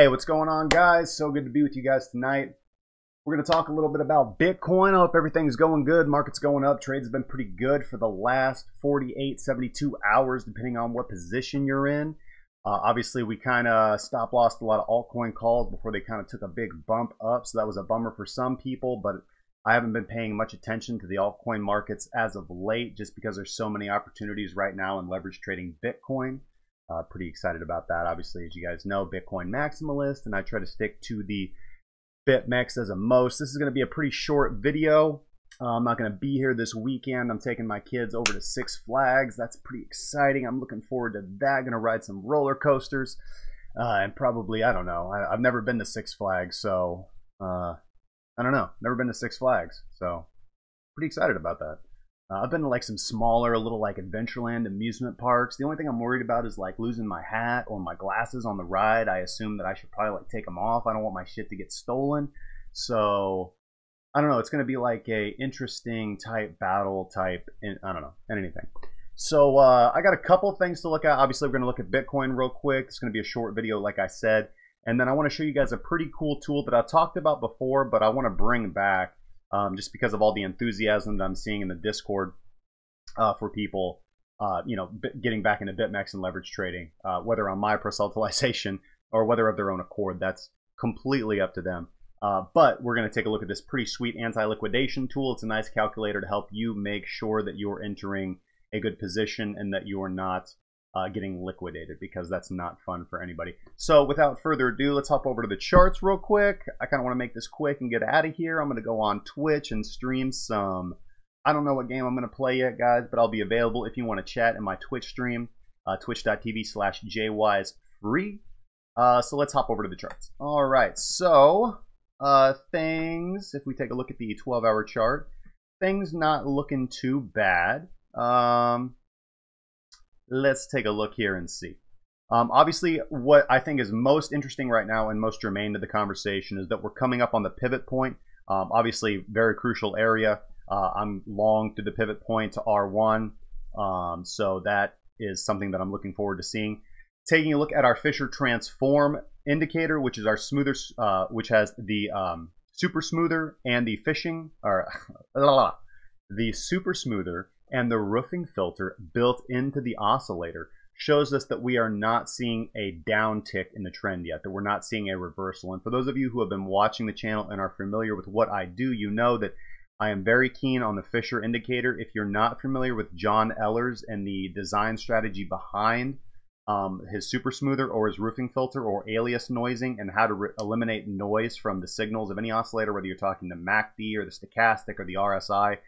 Hey, what's going on, guys? So good to be with you guys tonight. We're going to talk a little bit about Bitcoin. I hope everything's going good. Market's going up. Trades have been pretty good for the last 48, 72 hours, depending on what position you're in. Obviously, we kind of stop-lossed a lot of altcoin calls before they kind of took a big bump up, so that was a bummer for some people, but I haven't been paying much attention to the altcoin markets as of late just because there's so many opportunities right now in leverage trading Bitcoin. Pretty excited about that. Obviously, as you guys know, Bitcoin maximalist, and I try to stick to the BitMEX as a most. This is going to be a pretty short video. I'm not going to be here this weekend. I'm taking my kids over to Six Flags. That's pretty exciting. I'm looking forward to that. Going to ride some roller coasters and probably, I don't know. I've never been to Six Flags, so I don't know. Never been to Six Flags, so pretty excited about that. I've been to like some smaller, little like Adventureland amusement parks. The only thing I'm worried about is like losing my hat or my glasses on the ride. I assume that I should probably like take them off. I don't want my shit to get stolen. So I don't know. It's going to be like a interesting type battle type. I don't know, anything. So I got a couple things to look at. Obviously, we're going to look at Bitcoin real quick. It's going to be a short video, like I said. And then I want to show you guys a pretty cool tool that I've talked about before, but I want to bring back. Just because of all the enthusiasm that I'm seeing in the Discord for people, getting back into BitMEX and leverage trading, whether on my proselytization or whether of their own accord, that's completely up to them. But we're going to take a look at this pretty sweet anti-liquidation tool. It's a nice calculator to help you make sure that you're entering a good position and that you're not getting liquidated, because that's not fun for anybody. So without further ado, let's hop over to the charts real quick. I kind of want to make this quick and get out of here. I'm going to go on Twitch and stream some, I don't know what game I'm going to play yet, guys, but I'll be available if you want to chat in my Twitch stream, twitch.tv/jwisefree. So let's hop over to the charts. All right, so things, if we take a look at the 12-hour chart, things not looking too bad. Let's take a look here and see. Obviously, what I think is most interesting right now and most germane to the conversation is that we're coming up on the pivot point. Obviously, very crucial area. I'm long to the pivot point to R1, so that is something that I'm looking forward to seeing. Taking a look at our Fisher Transform indicator, which is our smoother, which has the super smoother and the fishing, or the super smoother and the roofing filter built into the oscillator, shows us that we are not seeing a downtick in the trend yet, that we're not seeing a reversal. And for those of you who have been watching the channel and are familiar with what I do, you know that I am very keen on the Fisher indicator. If you're not familiar with John Ehlers and the design strategy behind his super smoother or his roofing filter or alias noising and how to eliminate noise from the signals of any oscillator, whether you're talking the MACD or the stochastic or the RSI,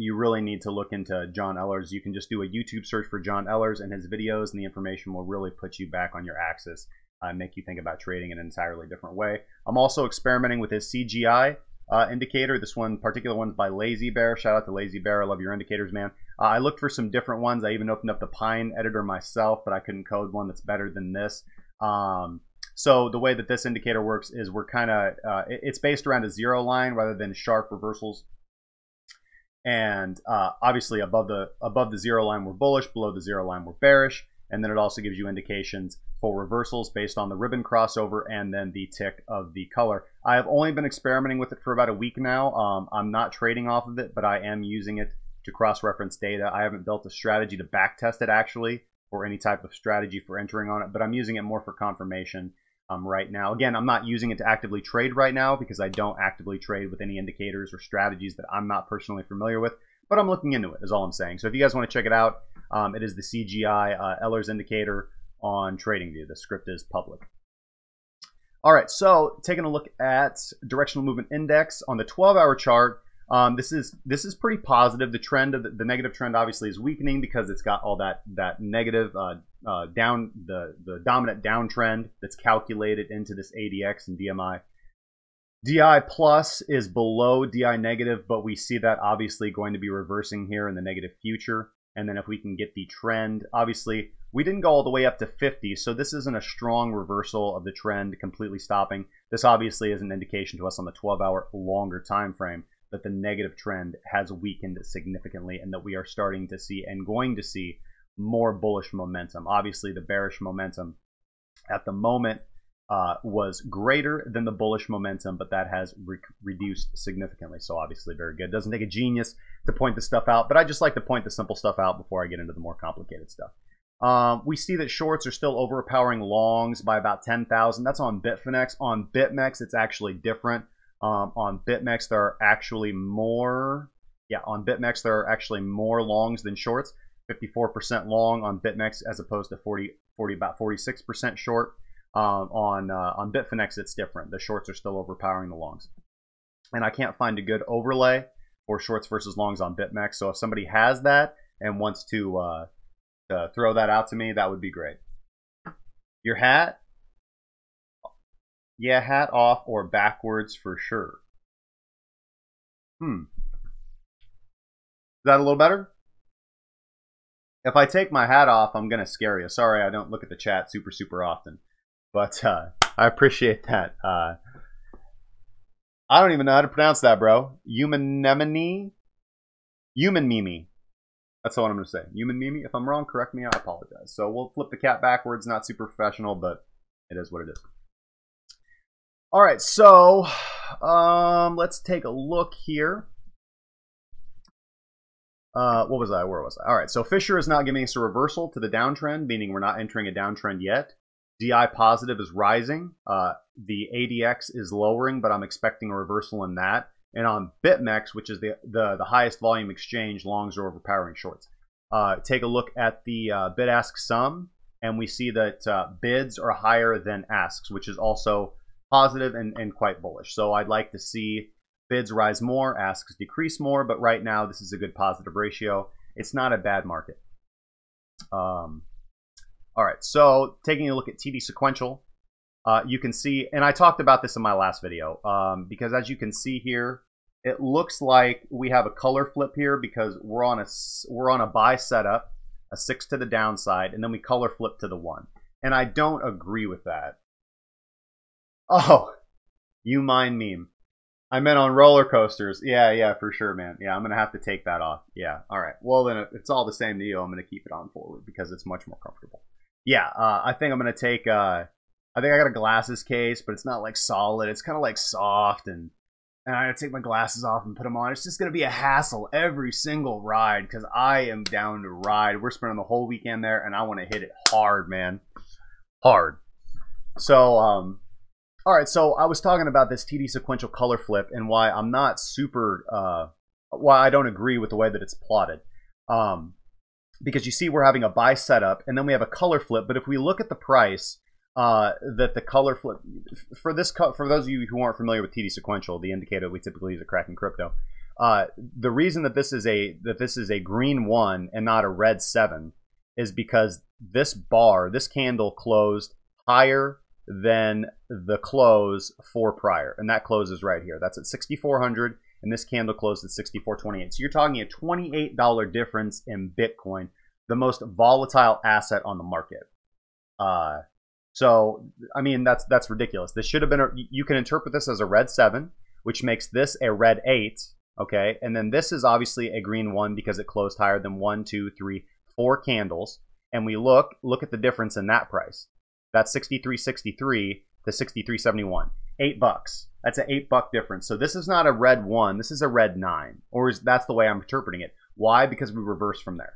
you really need to look into John Ehlers. You can just do a YouTube search for John Ehlers and his videos, and the information will really put you back on your axis and make you think about trading in an entirely different way. I'm also experimenting with his CGI indicator. This particular one's by Lazy Bear. Shout out to Lazy Bear. I love your indicators, man. I looked for some different ones. I even opened up the Pine editor myself, but I couldn't code one that's better than this. So the way that this indicator works is we're kind of, it's based around a zero line rather than sharp reversals. And obviously above the zero line we're bullish, below the zero line we're bearish, and then it also gives you indications for reversals based on the ribbon crossover and then the tick of the color. I have only been experimenting with it for about a week now. I'm not trading off of it, but I am using it to cross-reference data. I haven't built a strategy to backtest it actually, or any type of strategy for entering on it, but I'm using it more for confirmation right now. Again, I'm not using it to actively trade right now because I don't actively trade with any indicators or strategies that I'm not personally familiar with, but I'm looking into it is all I'm saying. So if you guys want to check it out, it is the CGI Ehlers indicator on TradingView. The script is public. All right, so taking a look at directional movement index on the 12-hour chart, this is pretty positive. The trend of the negative trend obviously is weakening because it's got all that negative the dominant downtrend that's calculated into this ADX and DMI. DI plus is below DI negative, but we see that obviously going to be reversing here in the negative future. And then if we can get the trend, obviously we didn't go all the way up to 50, so this isn't a strong reversal of the trend completely stopping. This obviously is an indication to us on the 12-hour longer time frame that the negative trend has weakened significantly and that we are starting to see and going to see more bullish momentum. Obviously, the bearish momentum at the moment was greater than the bullish momentum, but that has reduced significantly. So obviously very good. Doesn't take a genius to point this stuff out, but I just like to point the simple stuff out before I get into the more complicated stuff. We see that shorts are still overpowering longs by about 10,000. That's on Bitfinex. On BitMEX, it's actually different. On BitMEX, there are actually more. Yeah, on BitMEX, there are actually more longs than shorts. 54% long on BitMEX as opposed to about 46% short. On Bitfinex, it's different. The shorts are still overpowering the longs. And I can't find a good overlay for shorts versus longs on BitMEX. So if somebody has that and wants to throw that out to me, that would be great. Your hat? Yeah, hat off or backwards for sure. Is that a little better? If I take my hat off, I'm going to scare you. Sorry, I don't look at the chat super often. But I appreciate that. I don't even know how to pronounce that, bro. Human Mimi. That's what I'm going to say. Human Mimi. If I'm wrong, correct me. I apologize. So we'll flip the cat backwards. Not super professional, but it is what it is. All right, so let's take a look here. What was I? Where was I? All right, so Fisher is not giving us a reversal to the downtrend, meaning we're not entering a downtrend yet. DI positive is rising. The ADX is lowering, but I'm expecting a reversal in that. And on BitMEX, which is the highest volume exchange, longs are overpowering shorts. Take a look at the bid-ask sum, and we see that bids are higher than asks, which is also positive and quite bullish. So I'd like to see bids rise more, asks decrease more, but right now this is a good positive ratio. It's not a bad market. All right, so taking a look at TD sequential, you can see, and I talked about this in my last video, because as you can see here, it looks like we have a color flip here because we're on a buy setup, a 6 to the downside, and then we color flip to the 1. And I don't agree with that. Oh, you mind meme. I meant on roller coasters. Yeah, for sure, man. Yeah, I'm going to have to take that off. Yeah, all right. Well, then it's all the same to you. I'm going to keep it on forward because it's much more comfortable. Yeah, I think I'm going to take, I think I got a glasses case, but it's not like solid. It's kind of like soft, and I got to take my glasses off and put them on. It's just going to be a hassle every single ride because I am down to ride. We're spending the whole weekend there, and I want to hit it hard, man. Hard. So, all right, so I was talking about this TD sequential color flip and why I'm not super, why I don't agree with the way that it's plotted. Because you see we're having a buy setup, and then we have a color flip. But if we look at the price, that the color flip, for those of you who aren't familiar with TD sequential, the indicator we typically use at Kraken Crypto, the reason that this is a green 1 and not a red 7 is because this bar, this candle closed higher than the close for prior, and that close is right here. That's at 6,400, and this candle closed at 6,428. So you're talking a $28 difference in Bitcoin, the most volatile asset on the market. So I mean that's ridiculous. This should have been you can interpret this as a red 7, which makes this a red 8. Okay, and then this is obviously a green 1 because it closed higher than 1, 2, 3, 4 candles, and we look at the difference in that price. That's 63.63 to 63.71. $8. That's an $8 difference. So this is not a red 1. This is a red 9. Or that's the way I'm interpreting it. Why? Because we reversed from there.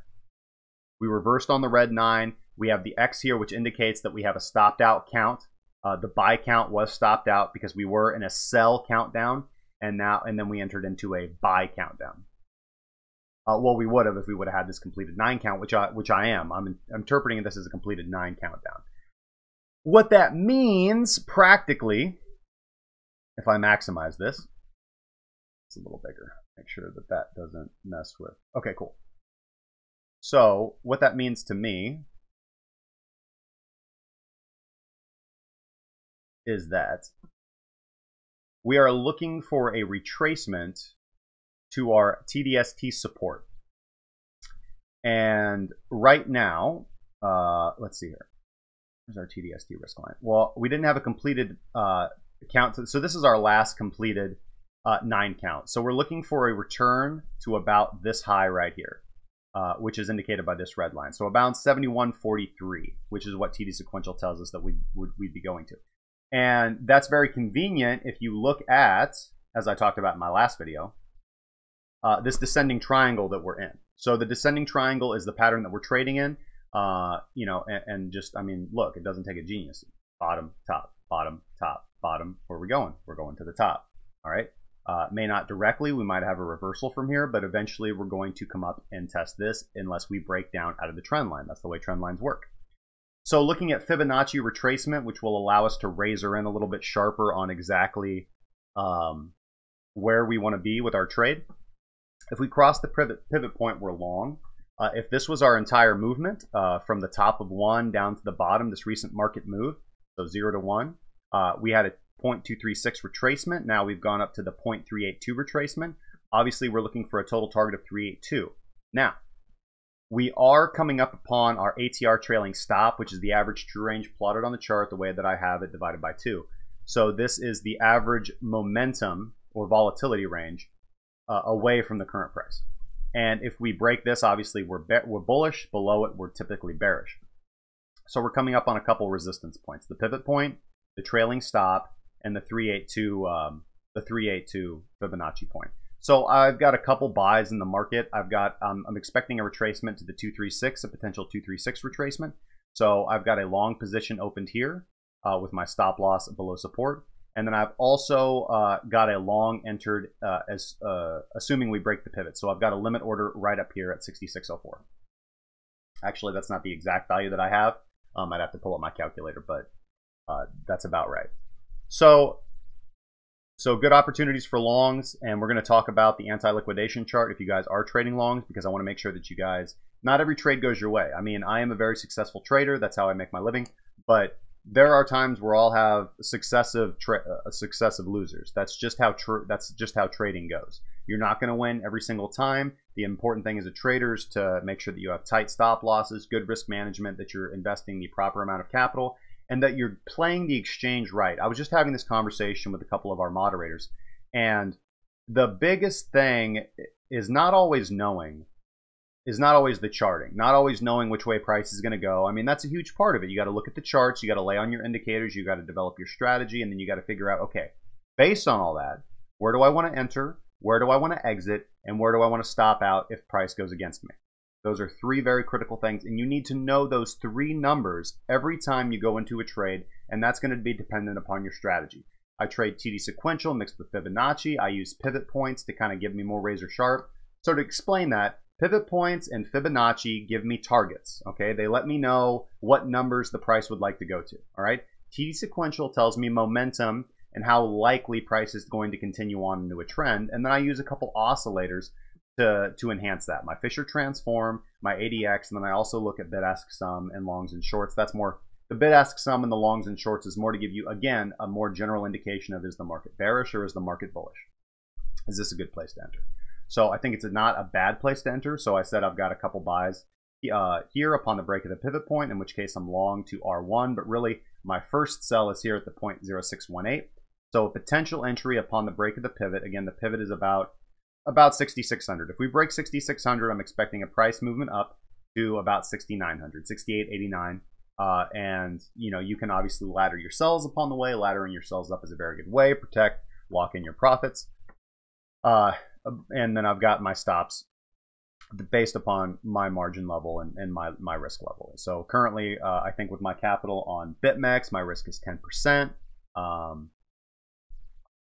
We reversed on the red 9. We have the X here, which indicates that we have a stopped out count. The buy count was stopped out because we were in a sell countdown, and then we entered into a buy countdown. Well, we would have if we would have had this completed 9 count, which I am. I'm interpreting this as a completed 9 countdown. What that means practically, if I maximize this, it's a little bigger. Make sure that that doesn't mess with. Okay, cool. So what that means to me is that we are looking for a retracement to our TDST support. And right now, let's see here. Here's our TDST risk line. Well, we didn't have a completed count. So this is our last completed 9 count. So we're looking for a return to about this high right here. which is indicated by this red line. So about 71.43, which is what TD sequential tells us that we'd be going to. And that's very convenient if you look at, as I talked about in my last video, this descending triangle that we're in. So the descending triangle is the pattern that we're trading in. You know, and just, I mean, look, it doesn't take a genius. Bottom, top, bottom, top, bottom. Where are we going? We're going to the top. All right. May not directly. We might have a reversal from here, but eventually we're going to come up and test this unless we break down out of the trend line. That's the way trend lines work. So looking at Fibonacci retracement, which will allow us to razor in a little bit sharper on exactly where we want to be with our trade. If we cross the pivot point, we're long. If this was our entire movement from the top of 1 down to the bottom, this recent market move, so 0 to 1, we had a 0.236 retracement. Now we've gone up to the 0.382 retracement. Obviously, we're looking for a total target of 382. Now, we are coming up upon our ATR trailing stop, which is the average true range plotted on the chart the way that I have it divided by 2. So this is the average momentum or volatility range away from the current price. And if we break this, obviously we're bullish. Below it, we're typically bearish. So we're coming up on a couple resistance points: the pivot point, the trailing stop, and the 382 Fibonacci point. So I've got a couple buys in the market. I'm expecting a retracement to the 236, a potential 236 retracement. So I've got a long position opened here with my stop loss below support. And then I've also got a long entered assuming we break the pivot. So I've got a limit order right up here at 66.04. Actually, that's not the exact value that I have. I'd have to pull up my calculator, but that's about right. So good opportunities for longs, and we're going to talk about the anti-liquidation chart if you guys are trading longs, because I want to make sure that you guys, not every trade goes your way. I mean, I am a very successful trader. That's how I make my living. But there are times where I'll have successive losers. That's just how trading goes. You're not going to win every single time. The important thing as a trader is to make sure that you have tight stop losses, good risk management, that you're investing the proper amount of capital, and that you're playing the exchange right. I was just having this conversation with a couple of our moderators, and the biggest thing is not always the charting, not always knowing which way price is going to go. I mean, that's a huge part of it. You got to look at the charts, you got to lay on your indicators, you got to develop your strategy, and then you got to figure out, okay, based on all that, where do I want to enter, where do I want to exit, and where do I want to stop out if price goes against me? Those are three very critical things, and you need to know those three numbers every time you go into a trade, and that's going to be dependent upon your strategy. I trade TD sequential mixed with Fibonacci. I use pivot points to kind of give me more razor sharp. So to explain that, pivot points and Fibonacci give me targets, okay? They let me know what numbers the price would like to go to, all right? TD sequential tells me momentum and how likely price is going to continue on into a trend, and then I use a couple oscillators to enhance that. My Fisher transform, my ADX, and then I also look at bid-ask sum and longs and shorts. That's more, the bid-ask sum and the longs and shorts is more to give you, again, a more general indication of, is the market bearish or is the market bullish? Is this a good place to enter? So I think it's not a bad place to enter. So I said I've got a couple buys here upon the break of the pivot point, in which case I'm long to R1, but really my first sell is here at the 0.0618. So a potential entry upon the break of the pivot. Again, the pivot is about 6,600. If we break 6,600, I'm expecting a price movement up to about 6,900, 6,889. And you know, you can obviously ladder your sells upon the way. Laddering your sells up is a very good way. Protect, lock in your profits. And then I've got my stops based upon my margin level and my risk level. So currently, I think with my capital on BitMEX, my risk is 10%.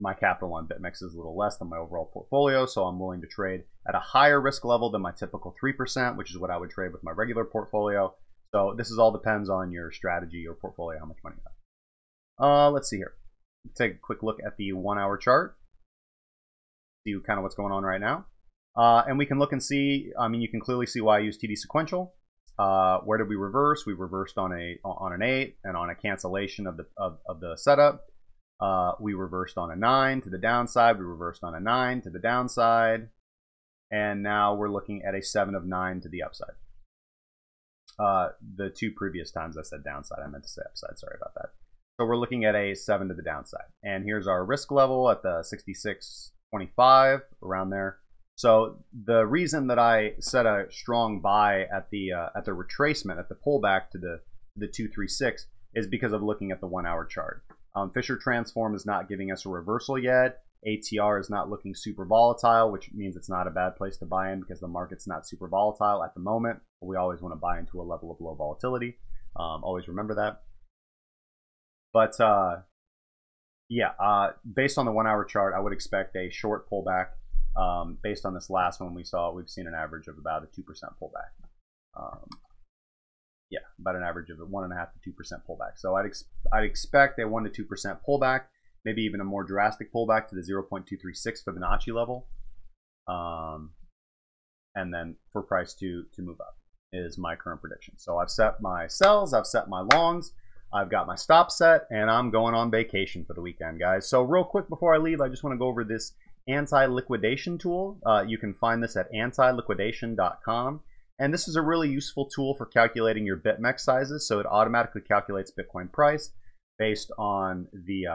My capital on BitMEX is a little less than my overall portfolio, so I'm willing to trade at a higher risk level than my typical 3%, which is what I would trade with my regular portfolio. So this all depends on your strategy, your portfolio, how much money you have. Let's see here. Take a quick look at the 1 hour chart. See kind of what's going on right now. And we can look and see, I mean, you can clearly see why I use TD sequential. Where did we reverse? We reversed on an 8 and on a cancellation of the setup. We reversed on a 9 to the downside. We reversed on a 9 to the downside. And now we're looking at a 7 of 9 to the upside. The two previous times I said downside, I meant to say upside. Sorry about that. So we're looking at a 7 to the downside. And here's our risk level at the 66.25, around there. So the reason that I set a strong buy at the retracement, at the pullback to the 236, is because of looking at the 1 hour chart. Fisher Transform is not giving us a reversal yet. ATR is not looking super volatile, which means it's not a bad place to buy in because the market's not super volatile at the moment. We always want to buy into a level of low volatility. Always remember that. But yeah, based on the 1 hour chart, I would expect a short pullback. Based on this last one we've seen an average of about a 2% pullback. Yeah, about an average of a 1.5 to 2% pullback. So I'd expect a 1 to 2% pullback, maybe even a more drastic pullback to the 0.236 Fibonacci level, and then for price to move up is my current prediction. So I've set my sells, I've set my longs, I've got my stop set, and I'm going on vacation for the weekend, guys. So real quick before I leave, I just want to go over this anti-liquidation tool. You can find this at antiliquidation.com. And this is a really useful tool for calculating your BitMEX sizes. So it automatically calculates Bitcoin price based on the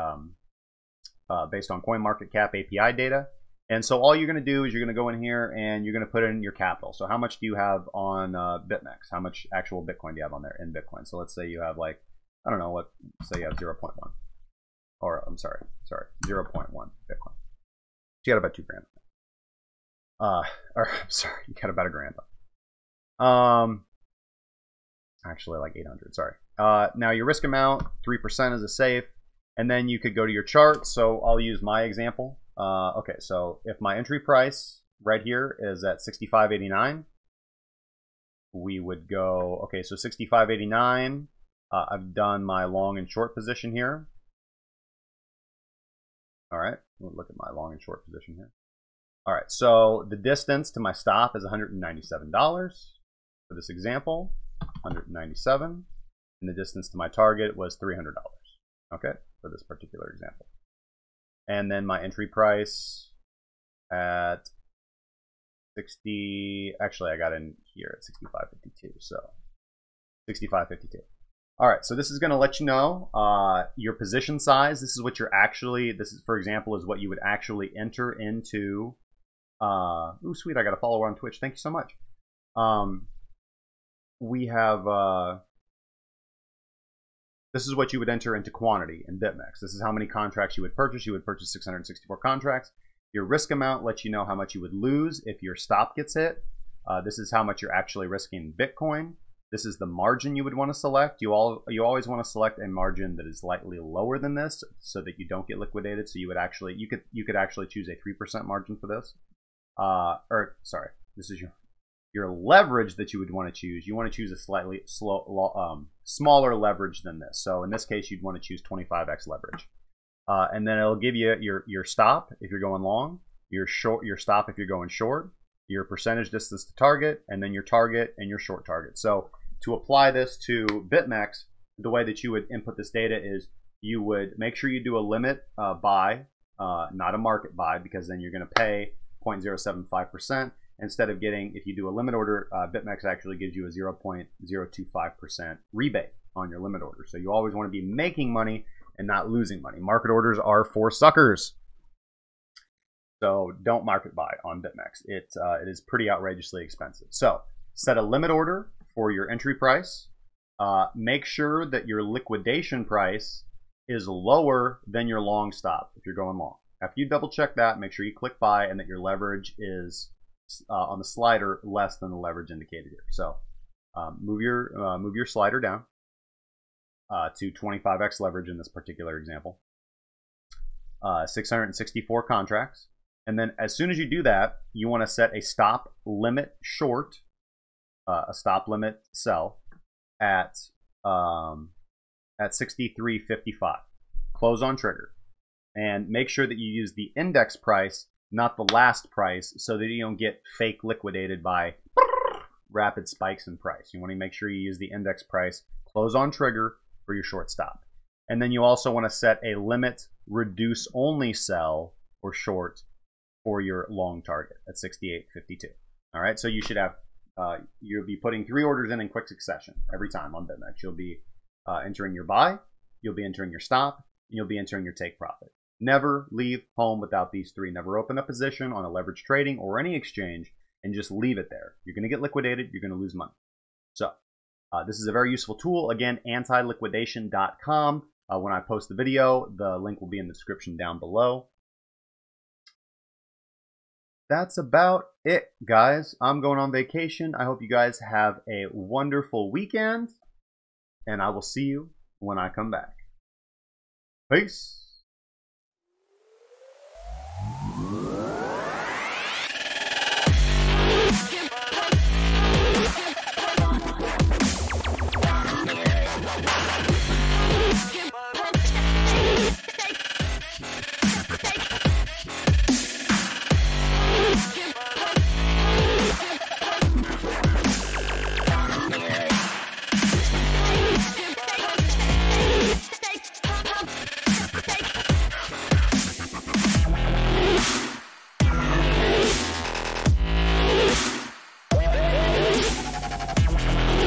CoinMarketCap API data. And so all you're going to do is you're going to go in here and you're going to put in your capital. So how much do you have on BitMEX? How much actual Bitcoin do you have on there in Bitcoin? So let's say you have like, I don't know what, say you have 0.1. Or I'm sorry, 0.1 Bitcoin. You got about $2 grand. Or I'm sorry, you got about $1 grand. Actually like 800, sorry. Now your risk amount, 3% is a safe, and then you could go to your chart. So I'll use my example. Okay, so if my entry price right here is at 65.89, we would go, okay, so 65.89, I've done my long and short position here. All right, we'll look at my long and short position here. All right, so the distance to my stop is $197 for this example, 197, and the distance to my target was $300, okay, for this particular example. And then my entry price at 60, actually I got in here at 65.52, so 65.52. All right, so this is going to let you know your position size. This is what you're actually, this is, for example, is what you would actually enter into. Ooh, sweet, I got a follower on Twitch. Thank you so much. We have, this is what you would enter into quantity in BitMEX. This is how many contracts you would purchase. You would purchase 664 contracts. Your risk amount lets you know how much you would lose if your stop gets hit. This is how much you're actually risking Bitcoin. This is the margin you would want to select. You always want to select a margin that is slightly lower than this so that you don't get liquidated. So you would actually, you could actually choose a 3% margin for this. Or sorry, this is your leverage that you would want to choose. You want to choose a slightly smaller leverage than this. So in this case, you'd want to choose 25x leverage. And then it'll give you your stop if you're going long, your stop if you're going short, your percentage distance to target, and then your target and your short target. So to apply this to BitMEX, the way that you would input this data is you would make sure you do a limit buy, not a market buy, because then you're going to pay 0.075%. Instead of getting, if you do a limit order, BitMEX actually gives you a 0.025% rebate on your limit order. So you always want to be making money and not losing money. Market orders are for suckers. So don't market buy on BitMEX. It is pretty outrageously expensive. So set a limit order for your entry price. Make sure that your liquidation price is lower than your long stop if you're going long. After you double check that, make sure you click buy and that your leverage is on the slider less than the leverage indicated here. So move your slider down to 25x leverage in this particular example. 664 contracts. And then as soon as you do that, you want to set a stop limit short, a stop limit sell at 63.55. Close on trigger. And make sure that you use the index price, not the last price, so that you don't get fake liquidated by rapid spikes in price. You want to make sure you use the index price, close on trigger for your short stop. And then you also want to set a limit reduce only sell or short for your long target at 68.52. All right, so you should have, you'll be putting 3 orders in quick succession every time on BitMEX. You'll be entering your buy, you'll be entering your stop, and you'll be entering your take profit. Never leave home without these three. Never open a position on a leverage trading or any exchange and just leave it there. You're going to get liquidated. You're going to lose money. So this is a very useful tool. Again, antiliquidation.com. When I post the video, the link will be in the description down below. That's about it, guys. I'm going on vacation. I hope you guys have a wonderful weekend, and I will see you when I come back. Peace.